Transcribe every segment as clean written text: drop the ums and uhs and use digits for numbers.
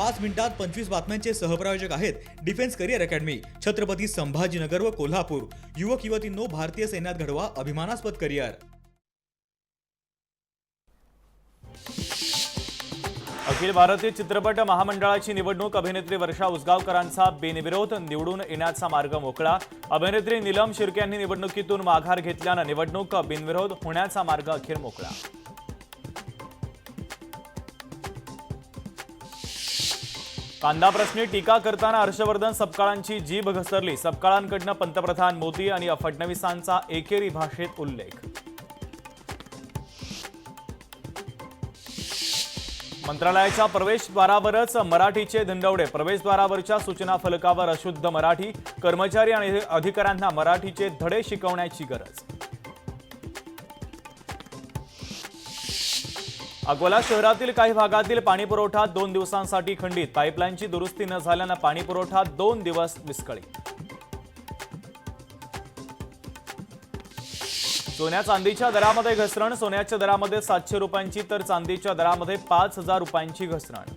5 मिनिटात 25 बातम्यांचे सहप्रायोजक आहेत defence career academy, Chhatrapati Sambhajinagar व कोल्हापूर। युवक युवतींनो, भारतीय सैन्यात घडवा अभिमानास्पद करिअर। अखिल भारतीय चित्रपट महामंडळाची निवडणूक अभिनेत्री वर्षा उसगावकरांचा बिनविरोध निवडून येण्याचा मार्ग मोकळा। अभिनेत्री नीलम शिर्के यांनी निवडणुकीतून माघार घेतल्याने निवडणूक बिनविरोध होण्याचा मार्ग अखेर मोकळा। कांदा प्रश्नी टीका करताना हर्षवर्धन सपकाळांची जीभ घसरली। सपकाळांकडून पंतप्रधान मोदी आणि फडणवीसांचा एकेरी भाषेत उल्लेख। मंत्रालयाच्या प्रवेशद्वारावरच मराठीचे धंदवडे। प्रवेशद्वारावरच्या सूचना फलकावर अशुद्ध मराठी। कर्मचारी आणि अधिकाऱ्यांना मराठीचे धडे शिकवण्याची गरज। अकोला शहरातील काही भागातील पाणीपुरवठा 2 दिवसांसाठी खंडित। पाईपलाईनची दुरुस्ती न झाल्याने पाणीपुरवठा 2 दिवस विस्कळीत। सोन्या चांदीच्या दरामध्ये घसरण। सोन्याच्या दरामध्ये 700 रुपयांची तर चांदीच्या दरामध्ये 5000 रुपयांची घसरण।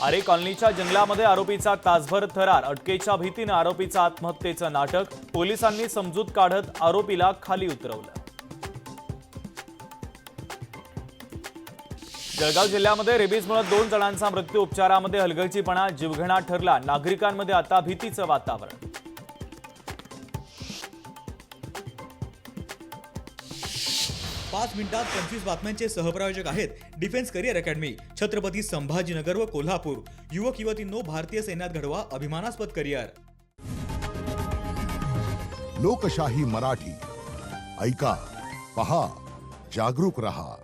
आरे कॉलनीच्या जंगलामध्ये आरोपीचा तासभर थरार। अटकेच्या भीतीने आरोपीचं आत्महत्येचं नाटक। पोलिसांनी समजूत काढत आरोपीला खाली उतरवलं। जळगाव जिल्ह्यामध्ये रेबीजमुळे 2 जणांचा मृत्यू। उपचारामध्ये हलगर्जीपणा जीवघेणा ठरला। नागरिकांमध्ये आता भीतीचं वातावरण। पाच मिनिटात 25 बातम्यांचे सहप्रायोजक आहेत defence career academy, Chhatrapati Sambhajinagar व कोल्हापूर। युवक युवतींनो, भारतीय सैन्यात घडवा अभिमानास्पद करिअर। लोकशाही मराठी ऐका, पहा, जागरूक रहा।